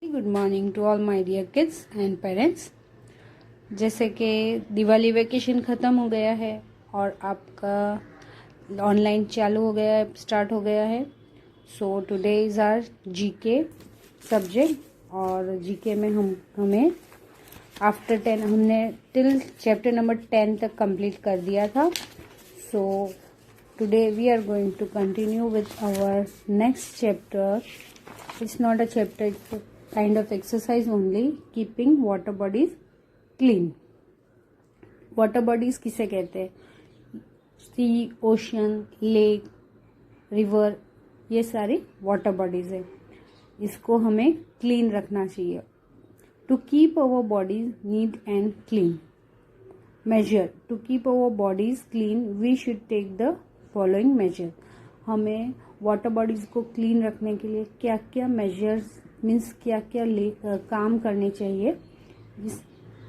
Good morning to all my dear kids and parents. जैसे कि Diwali vacation ख़त्म हो गया है और आपका ऑनलाइन चालू हो गया है, स्टार्ट हो गया है। So today is our GK subject और जीके में हमें आफ्टर 10 हमने टिल चैप्टर नंबर 10 तक कंप्लीट कर दिया था। So today we are going to continue with our next chapter. It's not a chapter, it's a kind of exercise only. Keeping water bodies clean. Water bodies किसे कहते हैं? सी, ocean, lake, river, ये सारी water bodies है। इसको हमें clean रखना चाहिए। To keep our bodies neat and clean. Measure to keep our bodies clean we should take the following measure. हमें वाटर बॉडीज को क्लीन रखने के लिए क्या क्या मेजर्स मीन्स क्या क्या काम करने चाहिए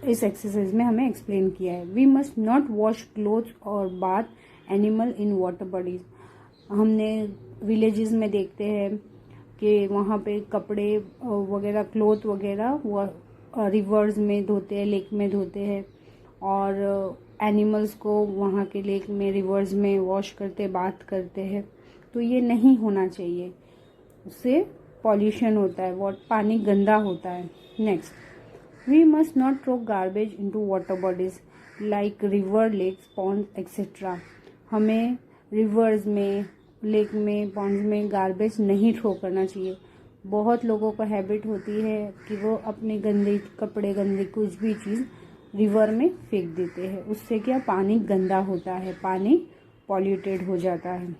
इस एक्सरसाइज में हमें एक्सप्लेन किया है. We must not wash clothes और bath animal in water bodies. हमने विलेजेस में देखते हैं कि वहाँ पे कपड़े वगैरह क्लोथ वगैरह वो रिवर्स में धोते हैं, लेक में धोते हैं और एनिमल्स को वहाँ के लेक में रिवर्स में वॉश करते बाथ करते हैं. तो ये नहीं होना चाहिए, उससे पॉल्यूशन होता है, पानी गंदा होता है. Next, we must not throw garbage into water bodies like river, lakes, pond etcetera. हमें रिवर्स में, लेक में, पॉन्ड्स में गार्बेज नहीं थ्रो करना चाहिए. बहुत लोगों को हैबिट होती है कि वो अपने गंदे कपड़े, गंदे कुछ भी चीज़ रिवर में फेंक देते हैं. उससे क्या पानी गंदा होता है, पानी पॉल्यूटेड हो जाता है.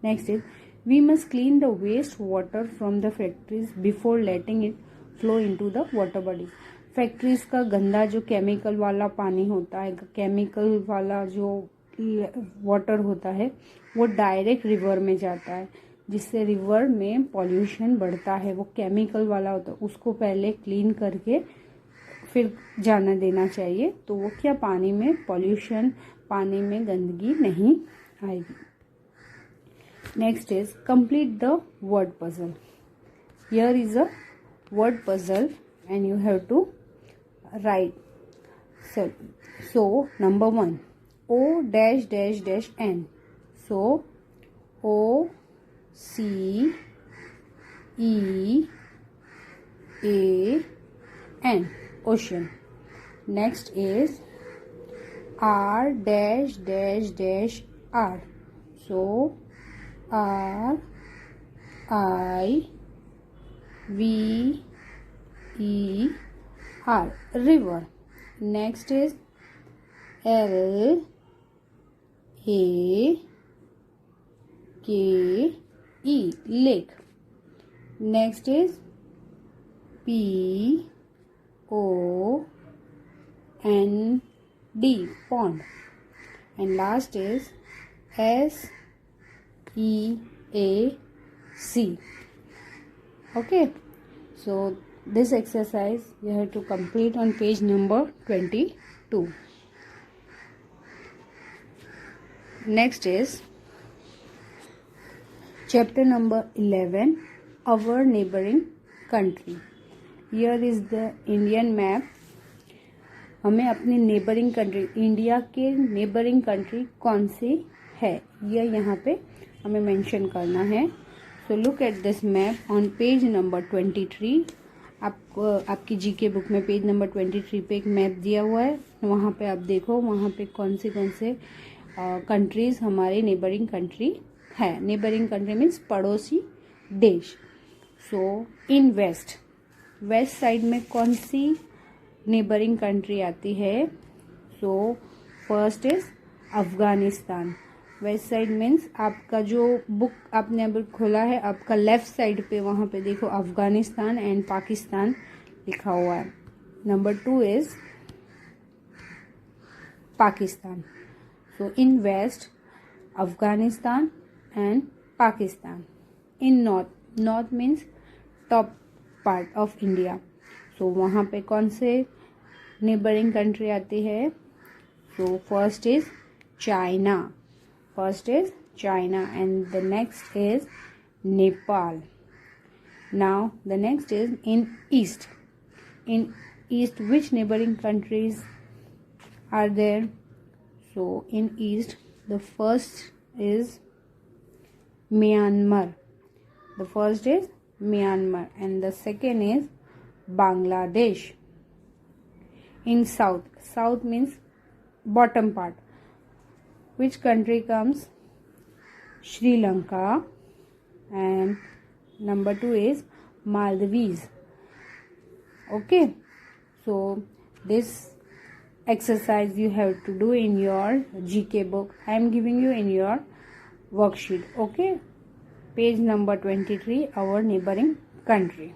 Next is, we must clean the waste water from the factories before letting it flow into the water bodies. Factories का गंदा जो केमिकल वाला पानी होता है, केमिकल वाला जो वाटर होता है, वो डायरेक्ट रिवर में जाता है, जिससे रिवर में पॉल्यूशन बढ़ता है. वो केमिकल वाला होता है, उसको पहले क्लीन करके फिर जाना देना चाहिए. तो वो क्या पानी में पॉल्यूशन, पानी में गंदगी नहीं आएगी. Next is complete the word puzzle. Here is a word puzzle and you have to write. So number 1, O dash dash dash N. So O C E A N, ocean. Next is R dash dash dash R. So R I V E R, river. Next is L A K E, lake. Next is P O N D, pond. And last is S E A C. Okay, so this exercise you have to complete on page number 22. Next is chapter number 11, our neighboring country. Here is the Indian map. हमें अपनी neighbouring country, India के neighbouring country कौन सी है, यह यहाँ पे हमें mention करना है. So look at this map on page number 23. आपको आपकी जीके बुक में पेज नंबर 23 पे एक मैप दिया हुआ है. वहाँ पे आप देखो, वहाँ पे कौन से कंट्रीज हमारे नेबरिंग कंट्री है. नेबरिंग कंट्री मीन्स पड़ोसी देश. सो इन वेस्ट साइड में कौन सी नेबरिंग कंट्री आती है? So first is Afghanistan. West side means आपका जो बुक आपने अभी खोला है, आपका लेफ्ट साइड पे वहाँ पे देखो अफगानिस्तान एंड पाकिस्तान लिखा हुआ है. Number 2 is Pakistan. So in west Afghanistan and Pakistan. In north means top part of India. So वहाँ पे कौन से नेबरिंग कंट्री आती है? So first is China. First is China and the next is Nepal. Now the next is in East. In East, which neighboring countries are there? So in East, the first is Myanmar. The first is Myanmar and the second is Bangladesh. In South, South means bottom part. Which country comes? Sri Lanka, and number 2 is Maldives. Okay, so this exercise you have to do in your GK book. I am giving you in your worksheet. Okay, page number 23, our neighboring country.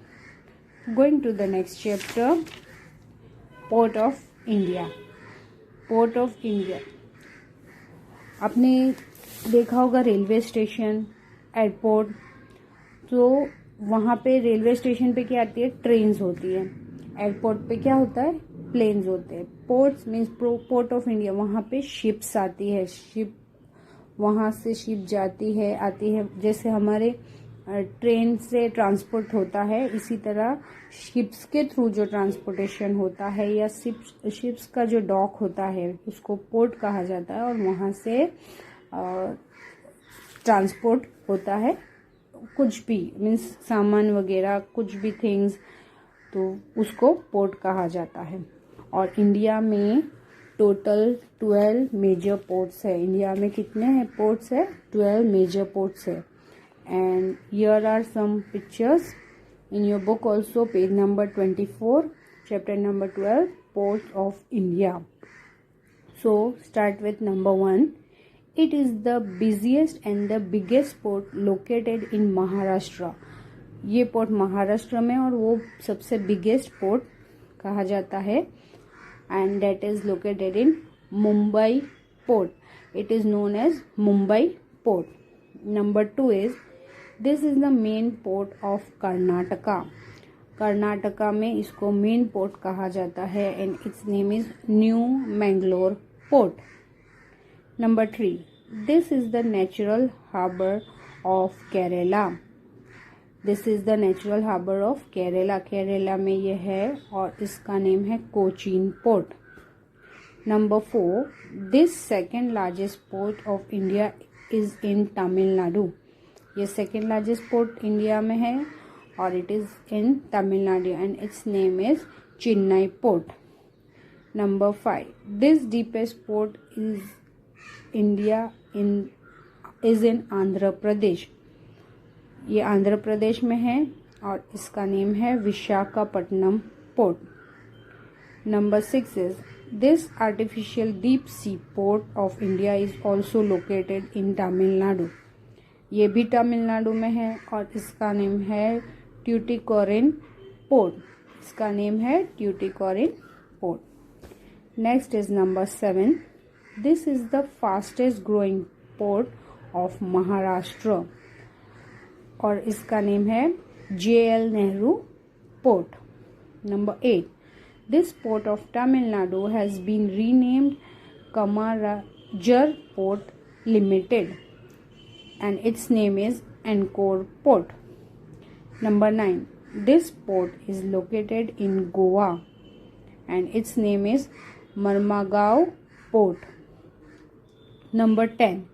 Going to the next chapter, Port of India. Port of India. आपने देखा होगा railway station, airport, तो वहाँ पे railway station पे क्या आती है? ट्रेन्स होती है. एयरपोर्ट पे क्या होता है? प्लेन्स होते हैं. Ports means port of India, वहाँ पे शिप्स आती है. शिप, वहाँ से शिप जाती है, आती है. जैसे हमारे ट्रेन से ट्रांसपोर्ट होता है, इसी तरह शिप्स के थ्रू जो ट्रांसपोर्टेशन होता है या शिप्स का जो डॉक होता है उसको पोर्ट कहा जाता है, और वहाँ से ट्रांसपोर्ट होता है कुछ भी, मीन्स सामान वगैरह, कुछ भी थिंग्स, तो उसको पोर्ट कहा जाता है. और इंडिया में टोटल 12 मेजर पोर्ट्स है. इंडिया में कितने हैं पोर्ट्स है? 12 मेजर पोर्ट्स है. And here are some pictures in your book also, page number 24, chapter number 12, Ports of India. So start with number 1. It is the busiest and the biggest port located in Maharashtra. ये port Maharashtra में और वो सबसे biggest port कहा जाता है. And that is located in Mumbai port. It is known as Mumbai port. Number 2 is, this is the main port of Karnataka. Karnataka में इसको मेन पोर्ट कहा जाता है and its name is New Mangalore Port. Number 3, this is the natural harbor of Kerala. This is the natural harbor of Kerala. Kerala में ये है और इसका नेम है Cochin port. Number 4, this second largest port of India is in Tamil Nadu. ये second largest port India में है और it is in Tamil Nadu and it's name is Chennai port. Number 5, this deepest port is India is in Andhra Pradesh. ये आंध्र प्रदेश में है और इसका name है Visakhapatnam port. Number 6 is, this artificial deep sea port of India is also located in Tamil Nadu. ये भी तमिलनाडु में है और इसका नेम है ट्यूटिकोरिन पोर्ट. इसका नेम है Tuticorin port. Next is number 7. This is the fastest growing port of Maharashtra और इसका नेम है JL Nehru port. Number 8, this port of Tamil Nadu has been renamed Kamarajar port limited and its name is Encore Port. Number 9, this port is located in Goa and its name is Marmagao Port. Number 10,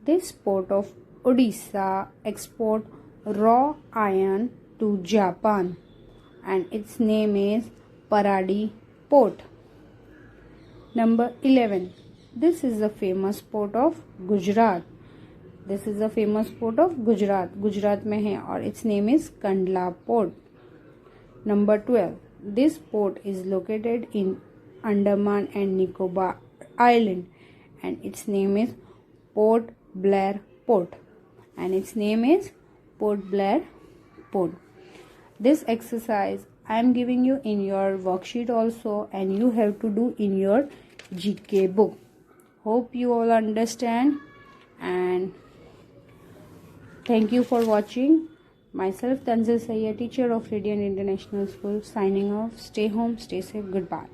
this port of Odisha export raw iron to Japan and its name is Paradi Port. Number 11, this is a famous port of Gujarat. This is a famous port of Gujarat. Gujarat में है और its name is Kandla Port. Number 12, this port is located in Andaman and Nicobar Island and its name is Port Blair Port. And its name is Port Blair Port. This exercise I am giving you in your worksheet also and you have to do in your GK book. Hope you all understand and thank you for watching. Myself Tanzil Sayyed, teacher of Radiant International School, signing off. Stay home, stay safe. Goodbye.